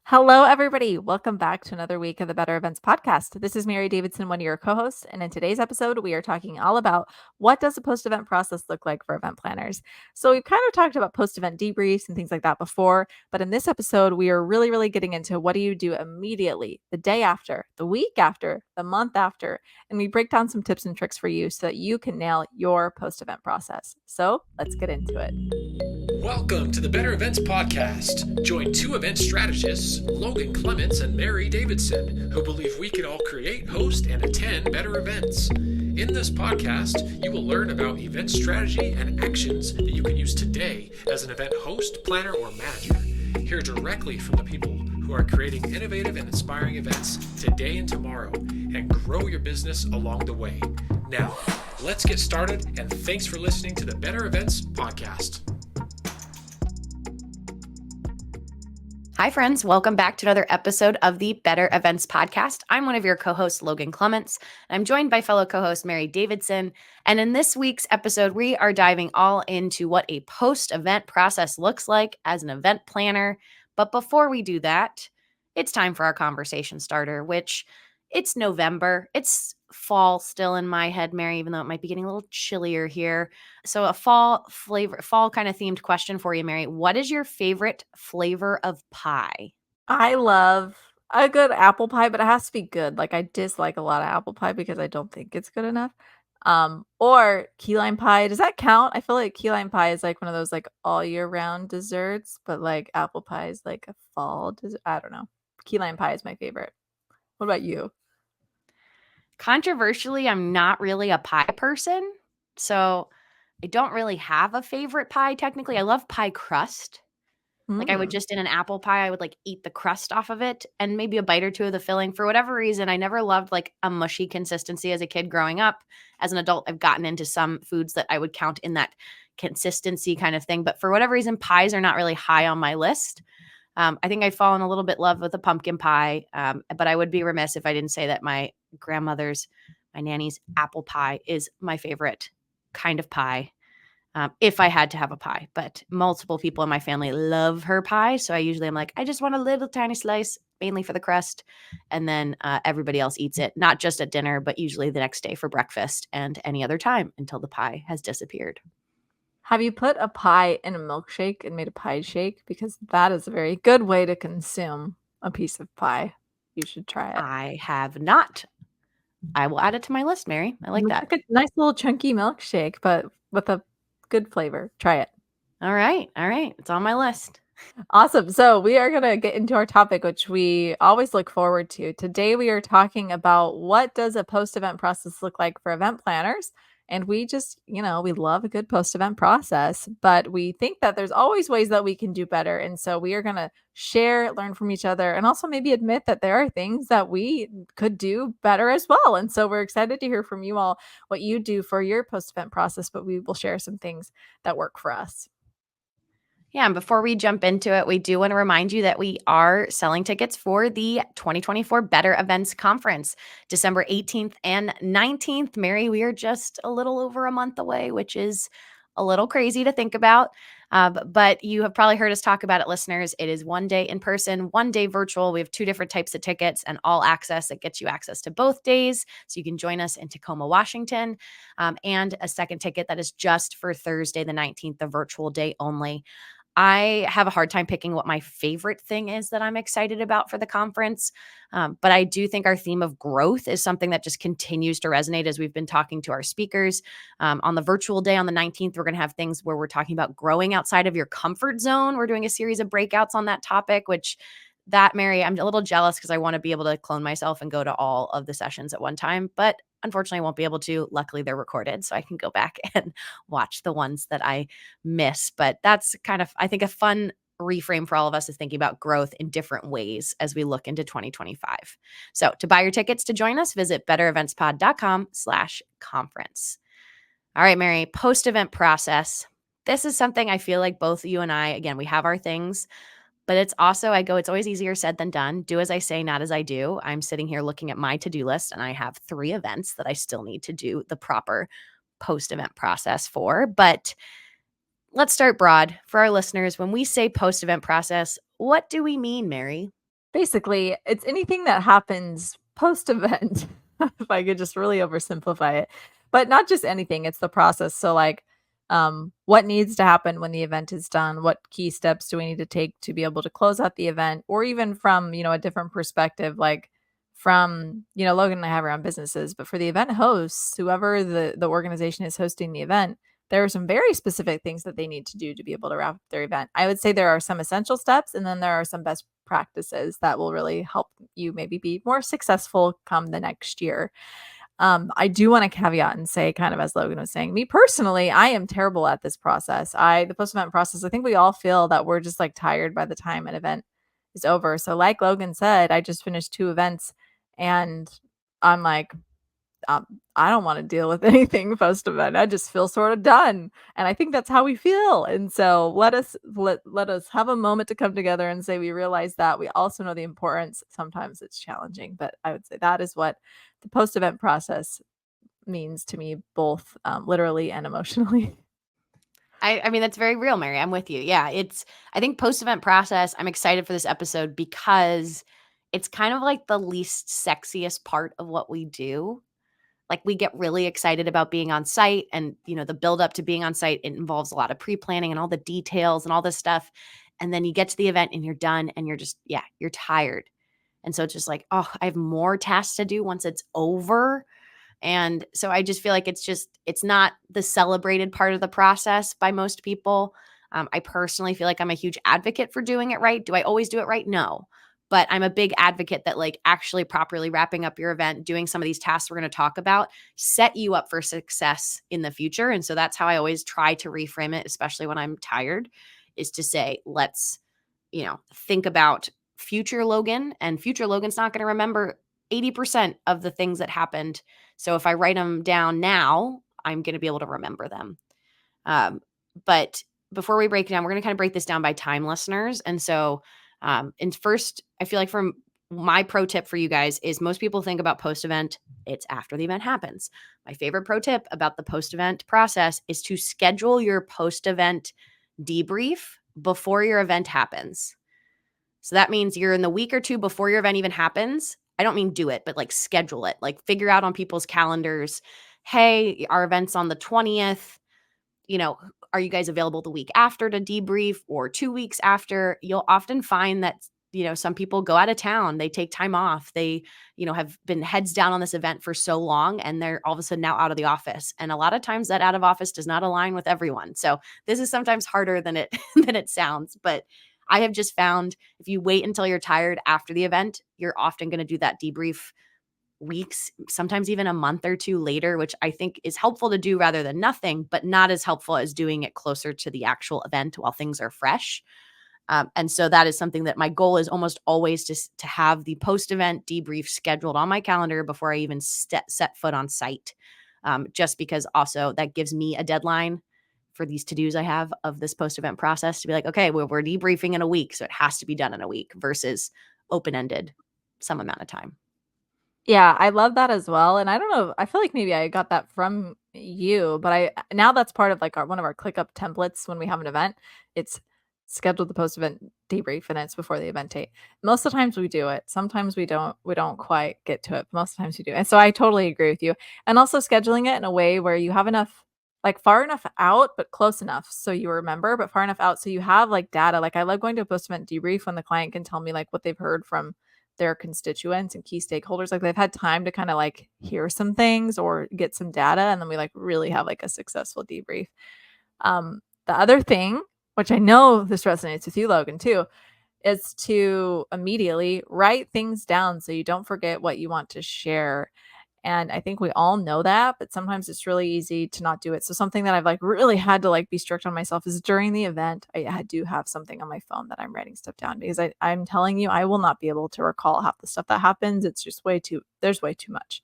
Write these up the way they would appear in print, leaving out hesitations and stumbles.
Hello, everybody. Welcome back to another week of the Better Events podcast. This is Mary Davidson, one of your co-hosts, and in today's episode, we are talking all about what does a post-event process look like for event planners. So we've kind of talked about post-event debriefs and things like that before, but in this episode, we are really getting into what do you do immediately, the day after, the week after, the month after, and we break down some tips and tricks for you so that you can nail your post-event process. So let's get into it. Welcome to the Better Events Podcast. Join two event strategists, Logan Clements and Mary Davidson, who believe we can all create, host, and attend better events. In this podcast, you will learn about event strategy and actions that you can use today as an event host, planner, or manager. Hear directly from the people who are creating innovative and inspiring events today and tomorrow, and grow your business along the way. Now, let's get started, and thanks for listening to the Better Events Podcast. Hi, friends. Welcome back to another episode of the Better Events Podcast. I'm one of your co-hosts, Logan Clements, and I'm joined by fellow co-host Mary Davidson. And in this week's episode, we are diving all into what a post-event process looks like as an event planner. But before we do that, it's time for our conversation starter, which it's November. It's fall still in my head, Mary, even though it might be getting a little chillier here. So a fall kind of themed question for you, Mary. What is your favorite flavor of pie? I love a good apple pie, but it has to be good. Like I dislike a lot of apple pie because I don't think it's good enough. Or key lime pie. Does that count? I feel like key lime pie is like one of those like all year round desserts, but like apple pie is like a fall dessert. I don't know. Key lime pie is my favorite. What about you? Controversially, I'm not really a pie person. So I don't really have a favorite pie technically. I love pie crust. Like I would Mm. just in an apple pie, I would like eat the crust off of it and maybe a bite or two of the filling. For whatever reason, I never loved like a mushy consistency as a kid growing up. As an adult, I've gotten into some foods that I would count in that consistency kind of thing. But for whatever reason, pies are not really high on my list. I think I've fallen a little bit in love with a pumpkin pie, but I would be remiss if I didn't say that my grandmother's, my nanny's apple pie is my favorite kind of pie. If I had to have a pie, but multiple people in my family love her pie. So I usually am like, I just want a little tiny slice, mainly for the crust. And then everybody else eats it, not just at dinner, but usually the next day for breakfast and any other time until the pie has disappeared. Have you put a pie in a milkshake and made a pie shake? Because that is a very good way to consume a piece of pie. You should try it. I have not. I will add it to my list, Mary. I like It's that. like a nice little chunky milkshake, but with a good flavor. Try it. All right. All right. It's on my list. Awesome. So we are going to get into our topic, which we always look forward to. Today, we are talking about what does a post-event process look like for event planners? And we just, we love a good post-event process, but we think that there's always ways that we can do better. And so we are going to share, learn from each other, and also maybe admit that there are things that we could do better as well. And so we're excited to hear from you all what you do for your post-event process, but we will share some things that work for us. Yeah, and before we jump into it, we do want to remind you that we are selling tickets for the 2024 Better Events Conference, December 18th and 19th. Mary, we are just a little over a month away, which is a little crazy to think about. But you have probably heard us talk about it, listeners. It is 1 day in person, 1 day virtual. We have two different types of tickets and all access that gets you access to both days. So you can join us in Tacoma, Washington, and a second ticket that is just for Thursday, the 19th, the virtual day only. I have a hard time picking what my favorite thing is that I'm excited about for the conference. But I do think our theme of growth is something that just continues to resonate as we've been talking to our speakers. On the virtual day on the 19th, we're going to have things where we're talking about growing outside of your comfort zone. We're doing a series of breakouts on that topic, which that, Mary, I'm a little jealous because I want to be able to clone myself and go to all of the sessions at one time. But unfortunately, I won't be able to. Luckily, they're recorded, so I can go back and watch the ones that I miss. But that's kind of, I think, a fun reframe for all of us is thinking about growth in different ways as we look into 2025. So to buy your tickets to join us, visit bettereventspod.com/conference. All right, Mary, post-event process. This is something I feel like both you and I, again, we have our things, but it's also, it's always easier said than done. Do as I say, not as I do. I'm sitting here looking at my to-do list and I have 3 events that I still need to do the proper post-event process for. But let's start broad for our listeners. When we say post-event process, what do we mean, Mary? Basically, it's anything that happens post-event, if I could just really oversimplify it. But not just anything, it's the process. So, like, what needs to happen when the event is done? What key steps do we need to take to be able to close out the event? Or even from, a different perspective, like from, Logan and I have our own businesses, but for the event hosts, whoever the organization is hosting the event, there are some very specific things that they need to do to be able to wrap up their event. I would say there are some essential steps, and then there are some best practices that will really help you maybe be more successful come the next year. I do want to caveat and say, kind of as Logan was saying, me personally, I am terrible at this process. The post event process, I think we all feel that we're just like tired by the time an event is over. So, like Logan said, I just finished 2 events and I'm like, I don't want to deal with anything post event. I just feel sort of done, and I think that's how we feel. And so let us have a moment to come together and say we realize that. We also know the importance. Sometimes it's challenging, but I would say that is what the post event process means to me, both literally and emotionally. I mean, that's very real, Mary. I'm with you. Yeah, I think post-event process, I'm excited for this episode because it's kind of like the least sexiest part of what we do. Like, we get really excited about being on site, and, the build up to being on site, it involves a lot of pre-planning and all the details and all this stuff. And then you get to the event and you're done and you're just, yeah, you're tired. And so it's just like, oh, I have more tasks to do once it's over. And so I just feel like it's not the celebrated part of the process by most people. I personally feel like I'm a huge advocate for doing it right. Do I always do it right? No. But I'm a big advocate that, like, actually properly wrapping up your event, doing some of these tasks we're going to talk about, set you up for success in the future. And so that's how I always try to reframe it, especially when I'm tired, is to say, let's, think about future Logan, and future Logan's not going to remember 80% of the things that happened. So if I write them down now, I'm going to be able to remember them. But before we break it down, we're going to kind of break this down by time, listeners. And so, and first, I feel like from my pro tip for you guys is, most people think about post event, it's after the event happens. My favorite pro tip about the post event process is to schedule your post event debrief before your event happens. So that means you're in the week or two before your event even happens. I don't mean do it, but like schedule it, like figure out on people's calendars, hey, our event's on the 20th. Are you guys available the week after to debrief, or 2 weeks after? You'll often find that, some people go out of town, they take time off. They, have been heads down on this event for so long, and they're all of a sudden now out of the office. And a lot of times that out of office does not align with everyone. So this is sometimes harder than it than it sounds. But I have just found, if you wait until you're tired after the event, you're often going to do that debrief weeks, sometimes even a month or two later, which I think is helpful to do rather than nothing, but not as helpful as doing it closer to the actual event while things are fresh. And so that is something that my goal is almost always to have the post-event debrief scheduled on my calendar before I even set foot on site. Just because also that gives me a deadline for these to-dos I have of this post-event process, to be like, okay, well, we're debriefing in a week, so it has to be done in a week, versus open-ended some amount of time. Yeah, I love that as well, and I don't know, I feel like maybe I got that from you, but now that's part of, like, one of our ClickUp templates when we have an event. It's scheduled the post-event debrief, and it's before the event date. Most of the times we do it. Sometimes we don't quite get to it, but most of the times we do, and so I totally agree with you. And also scheduling it in a way where you have enough, like, far enough out, but close enough so you remember, but far enough out so you have, like, data. Like, I love going to a post-event debrief when the client can tell me, like, what they've heard from their constituents and key stakeholders. Like, they've had time to kind of like hear some things or get some data, and then we like really have like a successful debrief. The other thing, which I know this resonates with you, Logan, too, is to immediately write things down so you don't forget what you want to share. And I think we all know that, but sometimes it's really easy to not do it. So something that I've like really had to like be strict on myself is, during the event, I do have something on my phone that I'm writing stuff down, because I'm telling you, I will not be able to recall half the stuff that happens. It's just there's way too much.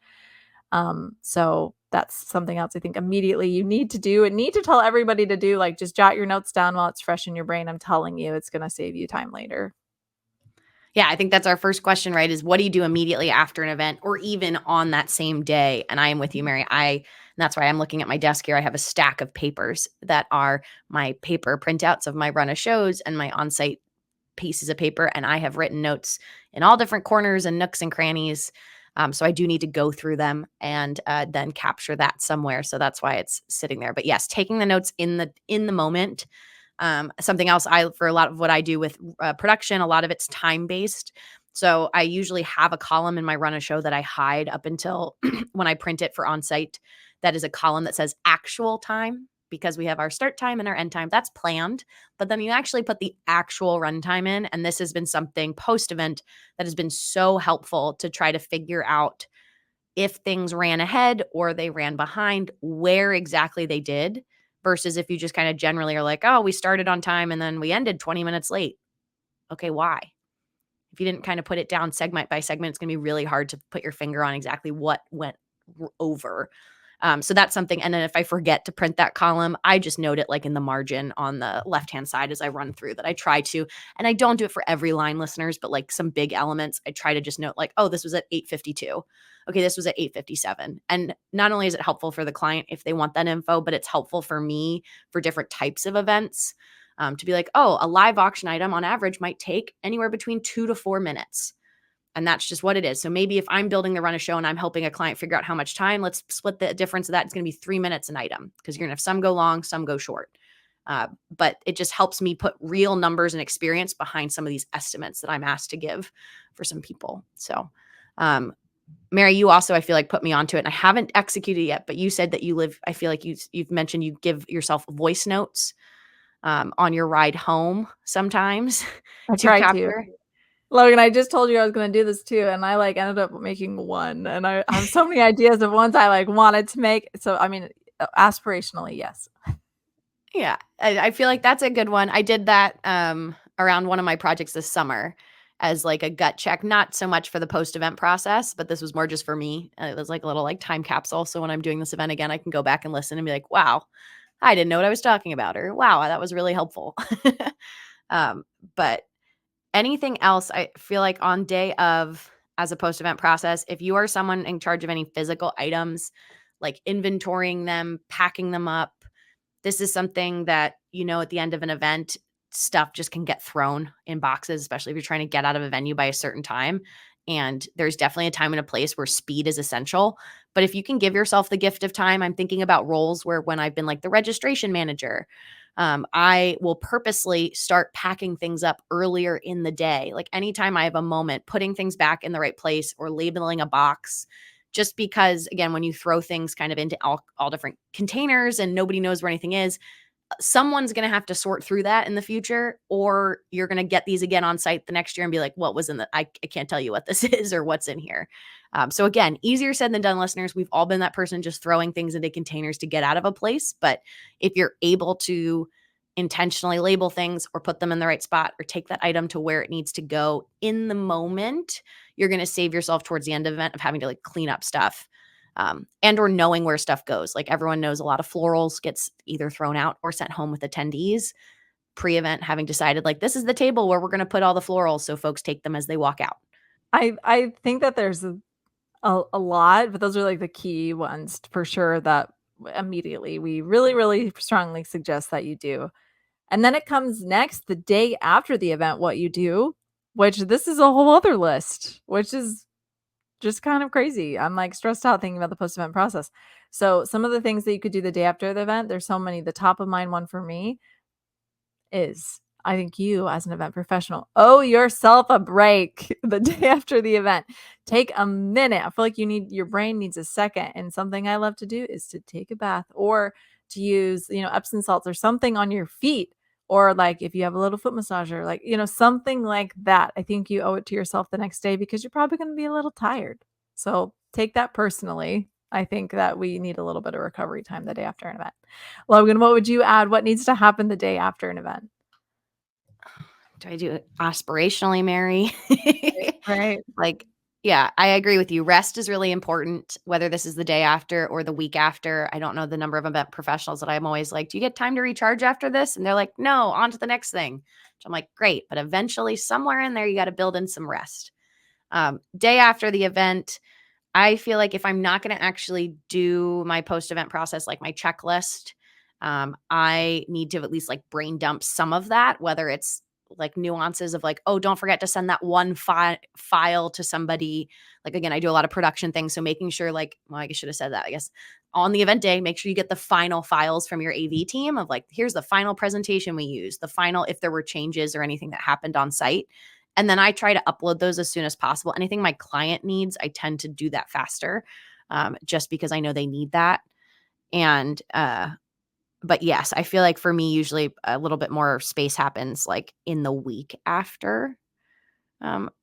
So that's something else I think immediately you need to do, and need to tell everybody to do. Like, just jot your notes down while it's fresh in your brain. I'm telling you, it's going to save you time later. Yeah, I think that's our first question, right? Is, what do you do immediately after an event, or even on that same day? And I am with you, Mary. And that's why I'm looking at my desk here. I have a stack of papers that are my paper printouts of my run of shows and my on-site pieces of paper, and I have written notes in all different corners and nooks and crannies. So I do need to go through them and then capture that somewhere. So that's why it's sitting there. But yes, taking the notes in the moment. Something else for a lot of what I do with production, a lot of it's time based. So I usually have a column in my run a show that I hide up until when I print it for on site. That is a column that says actual time, because we have our start time and our end time. That's planned, but then you actually put the actual runtime in. And this has been something post event that has been so helpful to try to figure out if things ran ahead or they ran behind, where exactly they did, versus if you just kind of generally are like, oh, we started on time and then we ended 20 minutes late. Okay, why? If you didn't kind of put it down segment by segment, it's going to be really hard to put your finger on exactly what went over. So that's something. And then if I forget to print that column, I just note it like in the margin on the left-hand side as I run through that I try to. And I don't do it for every line, listeners, but like some big elements, I try to just note like, oh, this was at 8:52. Okay, this was at 8:57. And not only is it helpful for the client if they want that info, but it's helpful for me for different types of events. To be like, oh, a live auction item on average might take anywhere between 2 to 4 minutes. And that's just what it is. So maybe if I'm building the run a show and I'm helping a client figure out how much time, let's split the difference of that. It's going to be 3 minutes an item, because you're going to have some go long, some go short. But it just helps me put real numbers and experience behind some of these estimates that I'm asked to give for some people. So, Mary, you also, I feel like, put me onto it, and I haven't executed yet, but you said that I feel like you've mentioned you give yourself voice notes on your ride home sometimes I to try to. capture. Logan, I just told you I was going to do this too, and I like ended up making one, and I have so many ideas of ones I like wanted to make. So I mean, aspirationally, yes. Yeah, I feel like that's a good one. I did that around one of my projects this summer as like a gut check, not so much for the post-event process, but this was more just for me. It was like a little like time capsule. So when I'm doing this event again, I can go back and listen and be like, wow, I didn't know what I was talking about, or wow, that was really helpful. um, but anything else, I feel like on day of, as a post-event process, if you are someone in charge of any physical items, like inventorying them, packing them up, this is something that, at the end of an event, stuff just can get thrown in boxes, especially if you're trying to get out of a venue by a certain time. And there's definitely a time and a place where speed is essential. But if you can give yourself the gift of time, I'm thinking about roles where when I've been like the registration manager, I will purposely start packing things up earlier in the day. Like anytime I have a moment, putting things back in the right place or labeling a box, just because, again, when you throw things kind of into all different containers and nobody knows where anything is, someone's going to have to sort through that in the future, or you're going to get these again on site the next year and be like, what was in the, I can't tell you what this is or what's in here. So again, easier said than done, listeners. We've all been that person just throwing things into containers to get out of a place. But if you're able to intentionally label things or put them in the right spot or take that item to where it needs to go in the moment, you're going to save yourself towards the end of the event of having to like clean up stuff. And or knowing where stuff goes. Like everyone knows a lot of florals gets either thrown out or sent home with attendees. Pre-event, having decided like this is the table where we're going to put all the florals so folks take them as they walk out. I think that there's a lot, but those are like the key ones for sure that immediately we really, really strongly suggest that you do. And then it comes next the day after the event, what you do, which this is a whole other list, which is just kind of crazy. I'm like stressed out thinking about the post event process. So, some of the things that you could do the day after the event, there's so many. The top of mind one for me is I think you, as an event professional, owe yourself a break the day after the event. Take a minute. I feel like your brain needs a second. And something I love to do is to take a bath or to use, Epsom salts or something on your feet. Or like if you have a little foot massager, like, something like that. I think you owe it to yourself the next day because you're probably going to be a little tired. So take that personally. I think that we need a little bit of recovery time the day after an event. Logan, what would you add? What needs to happen the day after an event? Do I do it aspirationally, Mary? Right. Like, yeah, I agree with you. Rest is really important, whether this is the day after or the week after. I don't know the number of event professionals that I'm always like, do you get time to recharge after this? And they're like, no, on to the next thing. Which I'm like, great. But eventually, somewhere in there, you got to build in some rest. Day after the event, I feel like if I'm not going to actually do my post-event process, like my checklist, I need to at least like brain dump some of that, whether it's like nuances of like, oh, don't forget to send that one file to somebody. Like, again, I do a lot of production things. So making sure like, well, I should have said that, I guess, on the event day, make sure you get the final files from your AV team of like, here's the final presentation we used, the final, if there were changes or anything that happened on site. And then I try to upload those as soon as possible. Anything my client needs, I tend to do that faster, just because I know they need that. And, but yes, I feel like for me, usually a little bit more space happens like in the week after,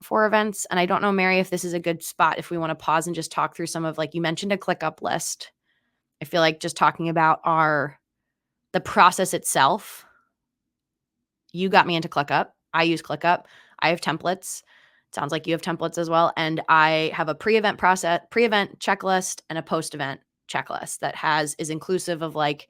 for events. And I don't know, Mary, if this is a good spot, if we want to pause and just talk through some of, like, you mentioned a ClickUp list. I feel like just talking about the process itself. You got me into ClickUp. I use ClickUp. I have templates. Sounds like you have templates as well. And I have a pre-event checklist and a post-event checklist that is inclusive of like,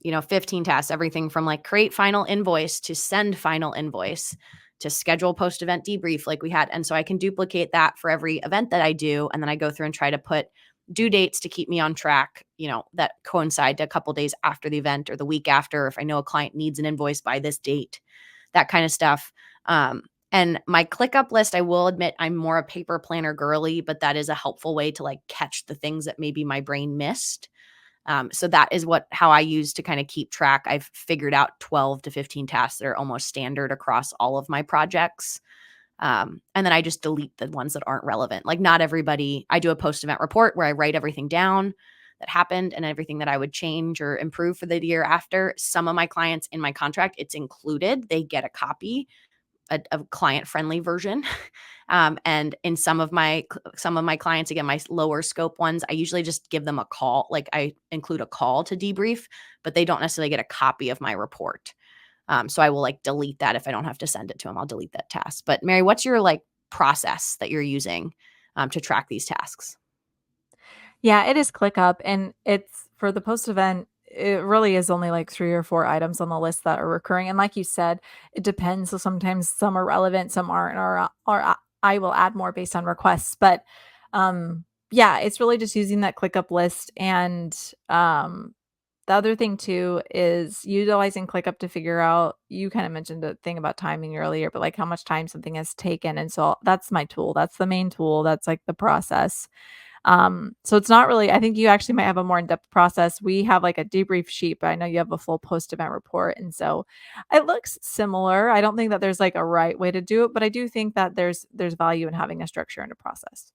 15 tasks, everything from like create final invoice to send final invoice to schedule post-event debrief like we had. And so I can duplicate that for every event that I do. And then I go through and try to put due dates to keep me on track, that coincide a couple days after the event or the week after, if I know a client needs an invoice by this date, that kind of stuff. And my ClickUp list, I will admit I'm more a paper planner girly, but that is a helpful way to like catch the things that maybe my brain missed. So that is how I use to kind of keep track. I've figured out 12 to 15 tasks that are almost standard across all of my projects. And then I just delete the ones that aren't relevant. Like not everybody, I do a post-event report where I write everything down that happened and everything that I would change or improve for the year after. Some of my clients in my contract, it's included. They get a copy, a client-friendly version. And in some of my clients, again, my lower scope ones, I usually just give them a call. Like I include a call to debrief, but they don't necessarily get a copy of my report. So I will like delete that if I don't have to send it to them. I'll delete that task. But Mary, what's your like process that you're using to track these tasks? Yeah, it is ClickUp, and it's for the post event. It really is only like 3 or 4 items on the list that are recurring, and like you said, it depends. So sometimes some are relevant, some aren't, or I will add more based on requests. But yeah, it's really just using that ClickUp list, and the other thing too is utilizing ClickUp to figure out. You kind of mentioned a thing about timing earlier, but like how much time something has taken, and so that's my tool. That's the main tool. That's like the process. So it's not really, I think you actually might have a more in-depth process. We have like a debrief sheet, but I know you have a full post-event report. And so it looks similar. I don't think that there's like a right way to do it, but I do think that there's value in having a structure and a process.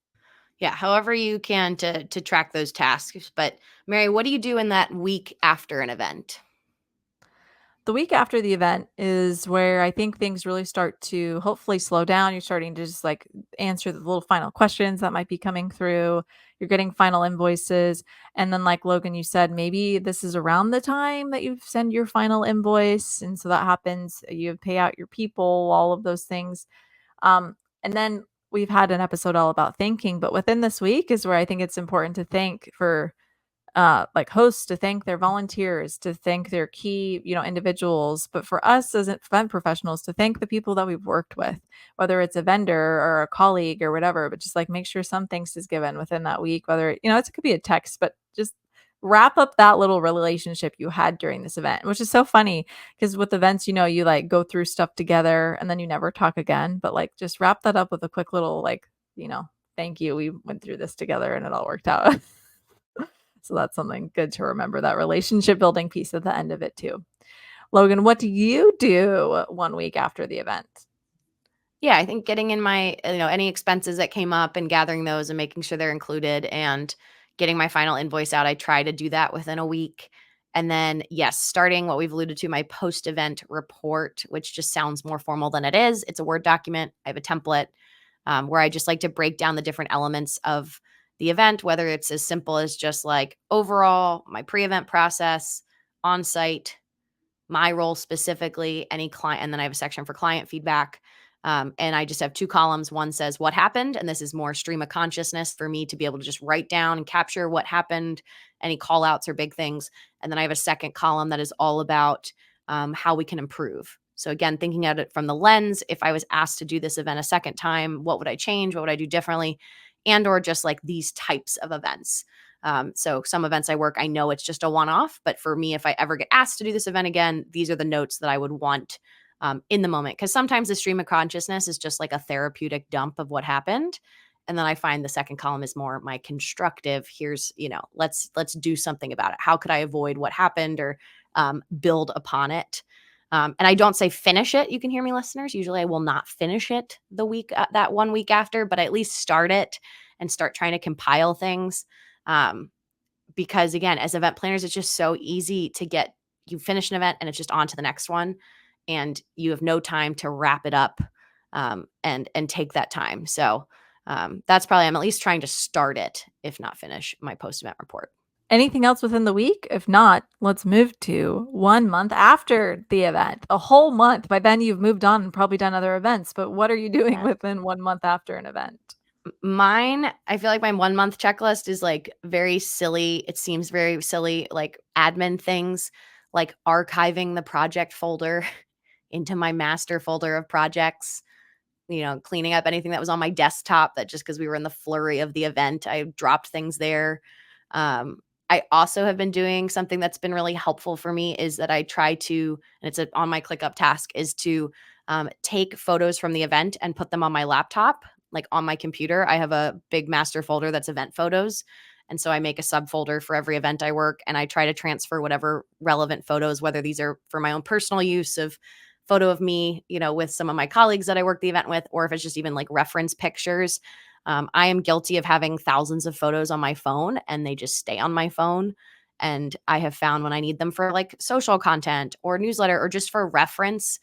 Yeah, however you can to track those tasks. But Mary, what do you do in that week after an event? The week after the event is where I think things really start to hopefully slow down. You're starting to just like answer the little final questions that might be coming through. You're getting final invoices. And then, like Logan, you said, maybe this is around the time that you send your final invoice. And so that happens. You pay out your people, all of those things. And then we've had an episode all about thanking, but within this week is where I think it's important to thank for like hosts, to thank their volunteers, to thank their key, individuals. But for us as event professionals, to thank the people that we've worked with, whether it's a vendor or a colleague or whatever, but just like make sure some thanks is given within that week, whether, it could be a text, but just wrap up that little relationship you had during this event, which is so funny because with events, you like go through stuff together and then you never talk again. But like just wrap that up with a quick little, like, thank you. We went through this together and it all worked out. So that's something good to remember, that relationship building piece at the end of it too. Logan, what do you do 1 week after the event? Yeah, I think getting in my, any expenses that came up and gathering those and making sure they're included and getting my final invoice out. I try to do that within a week. And then, yes, starting what we've alluded to, my post event report, which just sounds more formal than it is. It's a Word document. I have a template where I just like to break down the different elements of the event, whether it's as simple as just like overall, my pre event process, on site, my role specifically, any client, and then I have a section for client feedback. And I just have 2 columns. One says what happened, and this is more stream of consciousness for me to be able to just write down and capture what happened, any call outs or big things. And then I have a second column that is all about how we can improve. So again, thinking at it from the lens, if I was asked to do this event a second time, what would I change? What would I do differently? And or just like these types of events. So some events I work, I know it's just a one-off, but for me, if I ever get asked to do this event again, these are the notes that I would want in the moment. Because sometimes the stream of consciousness is just like a therapeutic dump of what happened. And then I find the second column is more my constructive. Here's, let's do something about it. How could I avoid what happened or build upon it? And I don't say finish it. You can hear me, listeners. Usually I will not finish it the week, that 1 week after, but I at least start it and start trying to compile things. Because again, as event planners, it's just so easy to you finish an event and it's just on to the next one. And you have no time to wrap it up and take that time. So that's probably, I'm at least trying to start it, if not finish my post-event report. Anything else within the week? If not, let's move to 1 month after the event, a whole month. By then you've moved on and probably done other events, but what are you doing Yeah. within 1 month after an event? Mine, I feel like my 1 month checklist is like very silly. It seems very silly, like admin things, like archiving the project folder into my master folder of projects, cleaning up anything that was on my desktop that just because we were in the flurry of the event, I dropped things there. I also have been doing something that's been really helpful for me is that I try to, and it's on my ClickUp task, is to take photos from the event and put them on my laptop, like on my computer. I have a big master folder that's event photos. And so I make a subfolder for every event I work, and I try to transfer whatever relevant photos, whether these are for my own personal use of photo of me, with some of my colleagues that I work the event with, or if it's just even like reference pictures. I am guilty of having thousands of photos on my phone and they just stay on my phone. And I have found when I need them for like social content or newsletter or just for reference,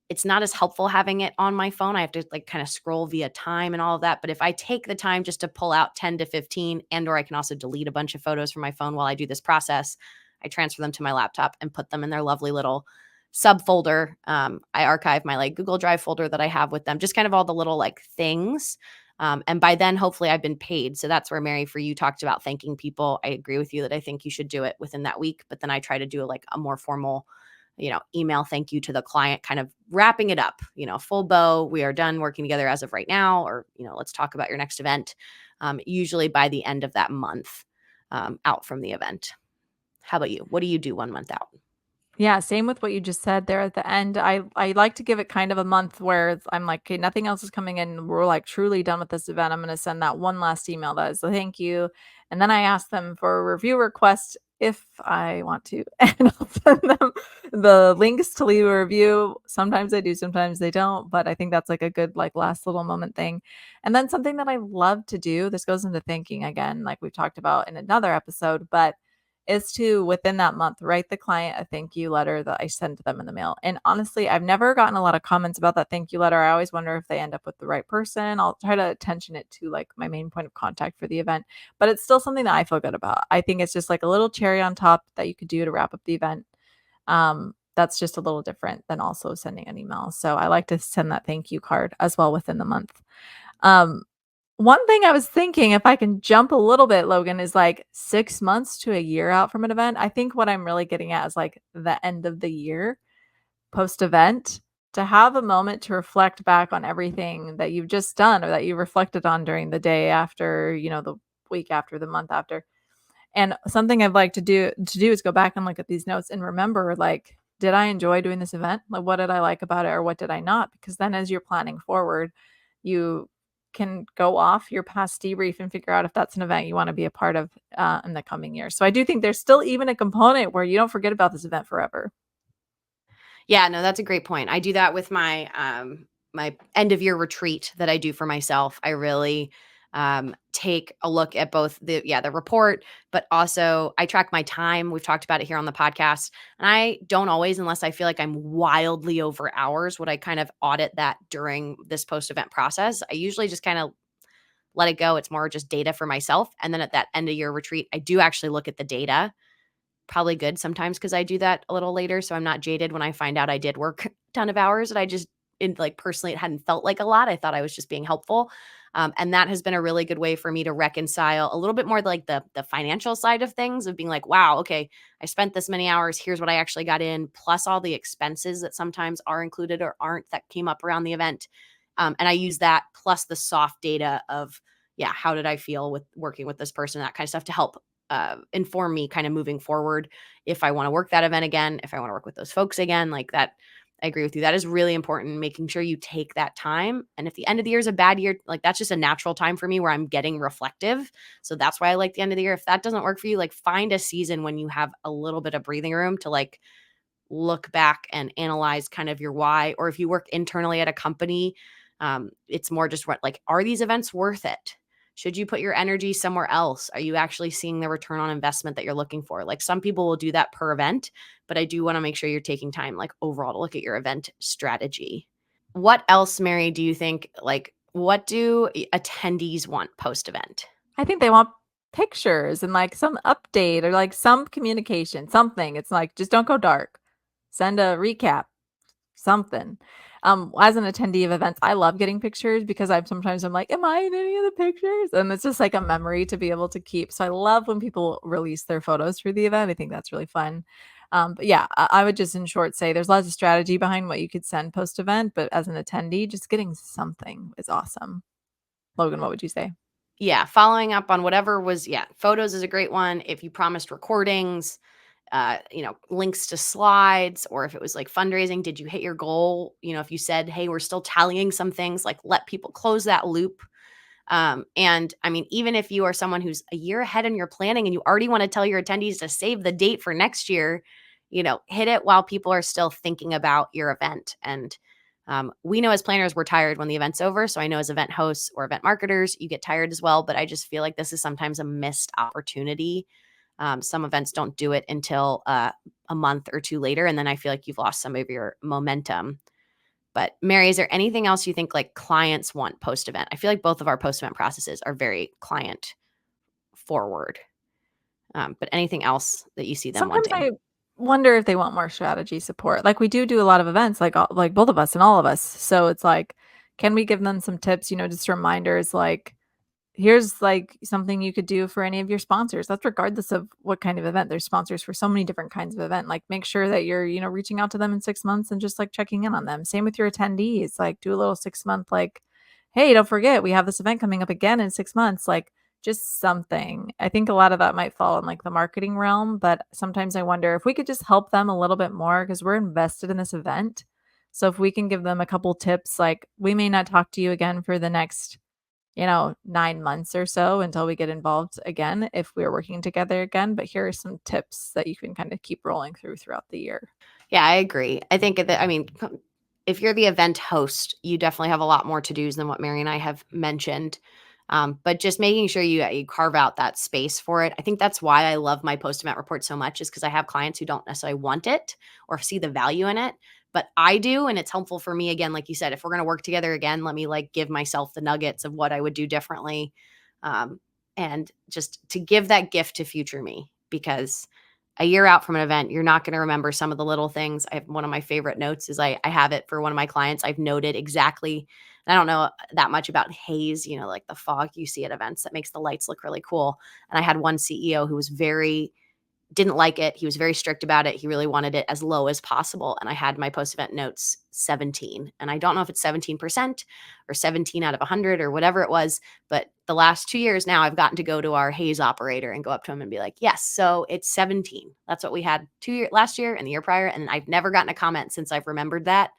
it's not as helpful having it on my phone. I have to like kind of scroll via time and all of that. But if I take the time just to pull out 10 to 15, and or I can also delete a bunch of photos from my phone while I do this process, I transfer them to my laptop and put them in their lovely little subfolder. I archive my like Google Drive folder that I have with them, just kind of all the little like things. And by then, hopefully, I've been paid. So that's where Mary, for you, talked about thanking people. I agree with you that I think you should do it within that week. But then I try to do like a more formal, email thank you to the client, kind of wrapping it up, full bow. We are done working together as of right now, or, let's talk about your next event. Usually by the end of that month, out from the event. How about you? What do you do 1 month out? Yeah, same with what you just said there at the end. I like to give it kind of a month where I'm like, okay, nothing else is coming in. We're like truly done with this event. I'm going to send that one last email that is a thank you. And then I ask them for a review request if I want to. And I'll send them the links to leave a review. Sometimes they do, sometimes they don't. But I think that's like a good like last little moment thing. And then something that I love to do, this goes into thinking again, like we've talked about in another episode, but is to within that month write the client a thank you letter that I send to them in the mail. And honestly, I've never gotten a lot of comments about that thank you letter. I always wonder if they end up with the right person. I'll try to attention it to like my main point of contact for the event, but it's still something that I feel good about. I think it's just like a little cherry on top that you could do to wrap up the event. That's just a little different than also sending an email. So I like to send that thank you card as well within the month. Um, One thing I was thinking, if I can jump a little bit, Logan, is like 6 months to a year out from an event. I think what I'm really getting at is like the end of the year post event to have a moment to reflect back on everything that you've just done or that you reflected on during the day after, the week after, the month after. And something I'd like to do is go back and look at these notes and remember like, did I enjoy doing this event? Like, what did I like about it or what did I not? Because then as you're planning forward, you can go off your past debrief and figure out if that's an event you want to be a part of in the coming year. So I do think there's still even a component where you don't forget about this event forever. Yeah, no, that's a great point. I do that with my end of year retreat that I do for myself. I really take a look at both the report, but also I track my time. We've talked about it here on the podcast, and I don't always, unless I feel like I'm wildly over hours, would I kind of audit that during this post event process. I usually just kind of let it go. It's more just data for myself, and then at that end of year retreat, I do actually look at the data. Probably good sometimes because I do that a little later, so I'm not jaded when I find out I did work a ton of hours that I just like, personally, it hadn't felt like a lot. I thought I was just being helpful, and that has been a really good way for me to reconcile a little bit more like the financial side of things of being like, "Wow, okay, I spent this many hours. Here's what I actually got in, plus all the expenses that sometimes are included or aren't that came up around the event." And I use that plus the soft data of, yeah, how did I feel with working with this person, that kind of stuff to help inform me kind of moving forward if I want to work that event again, if I want to work with those folks again, like that. I agree with you. That is really important, making sure you take that time. And if the end of the year is a bad year, like that's just a natural time for me where I'm getting reflective. So that's why I like the end of the year. If that doesn't work for you, like find a season when you have a little bit of breathing room to like look back and analyze kind of your why. Or if you work internally at a company, it's more just what, like, are these events worth it? Should you put your energy somewhere else? Are you actually seeing the return on investment that you're looking for? Like some people will do that per event, but I do want to make sure you're taking time, like overall, to look at your event strategy. What else, Mary, do you think, like, what do attendees want post event? I think they want pictures and like some update or like some communication, something. It's like just don't go dark. Send a recap, something. As an attendee of events, I love getting pictures because I'm like, am I in any of the pictures? And it's just like a memory to be able to keep. So I love when people release their photos for the event. I think that's really fun. But yeah, I would just in short say there's lots of strategy behind what you could send post event, but as an attendee, just getting something is awesome. Logan, what would you say? Yeah, following up on whatever was, yeah, photos is a great one. If you promised recordings, links to slides, or if it was like fundraising, did you hit your goal? If you said, hey, we're still tallying some things, like let people close that loop. And I mean, even if you are someone who's a year ahead in your planning and you already want to tell your attendees to save the date for next year, hit it while people are still thinking about your event. And we know as planners, we're tired when the event's over. So I know as event hosts or event marketers, you get tired as well. But I just feel like this is sometimes a missed opportunity. Some events don't do it until a month or two later. And then I feel like you've lost some of your momentum. But Mary, is there anything else you think like clients want post event? I feel like both of our post event processes are very client forward. But anything else that you see them Sometimes wanting? I wonder if they want more strategy support. Like we do a lot of events, like both of us and all of us. So it's like, can we give them some tips? Just reminders like here's like something you could do for any of your sponsors. That's regardless of what kind of event. There's sponsors for so many different kinds of event. Like make sure that you're, reaching out to them in 6 months and just like checking in on them. Same with your attendees. Like do a little 6 month, like, hey, don't forget we have this event coming up again in 6 months. Like just something. I think a lot of that might fall in like the marketing realm, but sometimes I wonder if we could just help them a little bit more because we're invested in this event. So if we can give them a couple tips, like we may not talk to you again for the next 9 months or so until we get involved again if we're working together again. But here are some tips that you can kind of keep rolling throughout the year. Yeah, I agree. I think that, I mean, if you're the event host, you definitely have a lot more to dos than what Mary and I have mentioned. But just making sure you carve out that space for it. I think that's why I love my post event report so much, is because I have clients who don't necessarily want it or see the value in it, but I do. And it's helpful for me. Again, like you said, if we're going to work together again, let me like give myself the nuggets of what I would do differently. Um, and just to give that gift to future me, because a year out from an event, you're not going to remember some of the little things. I have one of my favorite notes is I have it for one of my clients. I've noted exactly, and I don't know that much about haze, like the fog you see at events that makes the lights look really cool. And I had one CEO who was didn't like it. He was very strict about it. He really wanted it as low as possible. And I had my post event notes 17. And I don't know if it's 17% or 17 out of 100 or whatever it was. But the last 2 years now, I've gotten to go to our haze operator and go up to him and be like, yes, so it's 17. That's what we had last year and the year prior. And I've never gotten a comment since I've remembered that.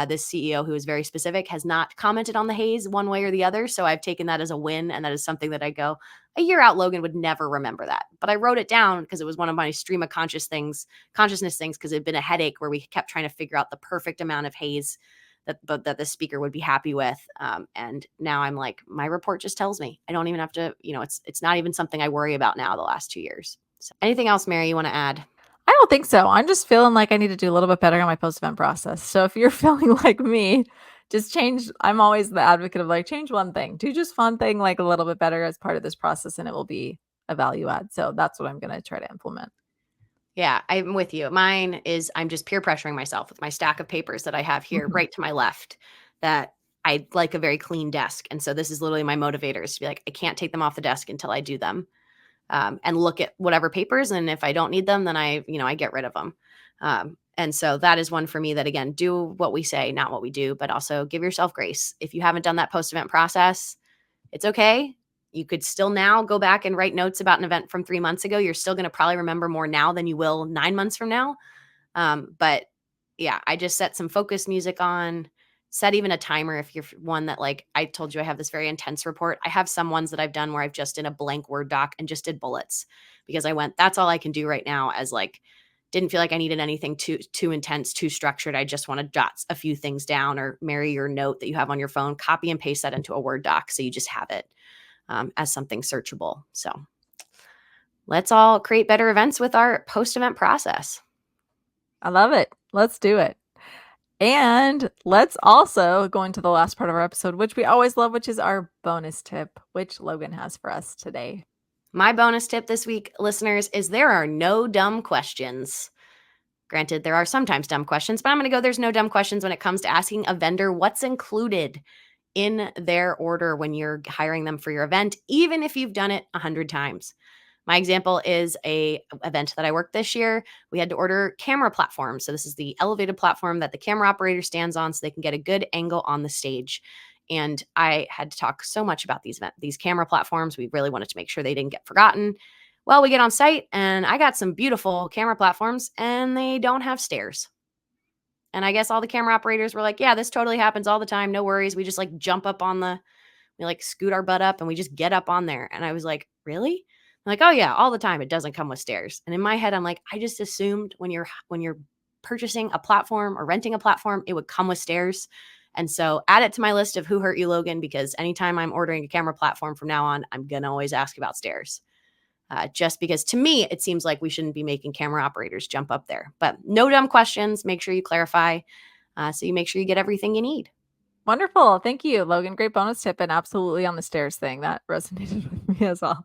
This CEO, who is very specific, has not commented on the haze one way or the other. So I've taken that as a win. And that is something that I go, a year out, Logan would never remember that. But I wrote it down because it was one of my stream of consciousness things, because it had been a headache where we kept trying to figure out the perfect amount of haze that the speaker would be happy with. And now I'm like, my report just tells me. I don't even have to, it's not even something I worry about now the last 2 years. So anything else, Mary, you want to add? I don't think so. I'm just feeling like I need to do a little bit better on my post event process. So if you're feeling like me, just change. I'm always the advocate of like change one thing, do just one thing like a little bit better as part of this process, and it will be a value add. So that's what I'm going to try to implement. Yeah, I'm with you. Mine is I'm just peer pressuring myself with my stack of papers that I have here Mhm. right to my left, that I like a very clean desk. And so this is literally my motivator, is to be like, I can't take them off the desk until I do them, and look at whatever papers. And if I don't need them, then I get rid of them. And so that is one for me that, again, do what we say, not what we do, but also give yourself grace. If you haven't done that post event process, it's okay. You could still now go back and write notes about an event from 3 months ago. You're still going to probably remember more now than you will 9 months from now. But yeah, I just set some focus music on, set even a timer if you're one that, like, I told you I have this very intense report. I have some ones that I've done where I've just in a blank Word doc and just did bullets because I went, that's all I can do right now, as like didn't feel like I needed anything too intense, too structured. I just want to jot a few things down, or Mary, your note that you have on your phone, copy and paste that into a Word doc so you just have it as something searchable. So let's all create better events with our post-event process. I love it. Let's do it. And let's also go into the last part of our episode, which we always love, which is our bonus tip, which Logan has for us today. My bonus tip this week, listeners, is there are no dumb questions. Granted, there are sometimes dumb questions, but I'm going to go, there's no dumb questions when it comes to asking a vendor what's included in their order when you're hiring them for your event, even if you've done it 100 times. My example is a event that I worked this year. We had to order camera platforms. So this is the elevated platform that the camera operator stands on so they can get a good angle on the stage. And I had to talk so much about these camera platforms. We really wanted to make sure they didn't get forgotten. Well, we get on site and I got some beautiful camera platforms and they don't have stairs. And I guess all the camera operators were like, yeah, this totally happens all the time. No worries. We just like jump up on we like scoot our butt up and we just get up on there. And I was like, really? I'm like, oh yeah, all the time. It doesn't come with stairs. And in my head, I'm like, I just assumed when you're purchasing a platform or renting a platform, it would come with stairs. And so add it to my list of who hurt you, Logan, because anytime I'm ordering a camera platform from now on, I'm going to always ask about stairs. Just because to me, it seems like we shouldn't be making camera operators jump up there. But no dumb questions. Make sure you clarify so you make sure you get everything you need. Wonderful. Thank you, Logan. Great bonus tip, and absolutely on the stairs thing. That resonated with me as well.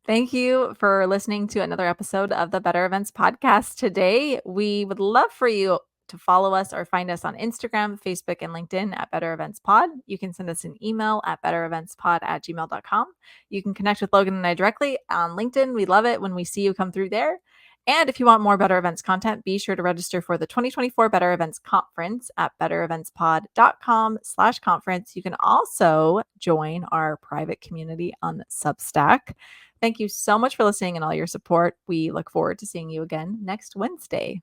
Thank you for listening to another episode of the Better Events Podcast today. We would love for you to follow us or find us on Instagram, Facebook, and LinkedIn at Better Events Pod. You can send us an email at bettereventspod@gmail.com. You can connect with Logan and I directly on LinkedIn. We love it when we see you come through there. And if you want more Better Events content, be sure to register for the 2024 Better Events Conference at bettereventspod.com/conference. You can also join our private community on Substack. Thank you so much for listening and all your support. We look forward to seeing you again next Wednesday.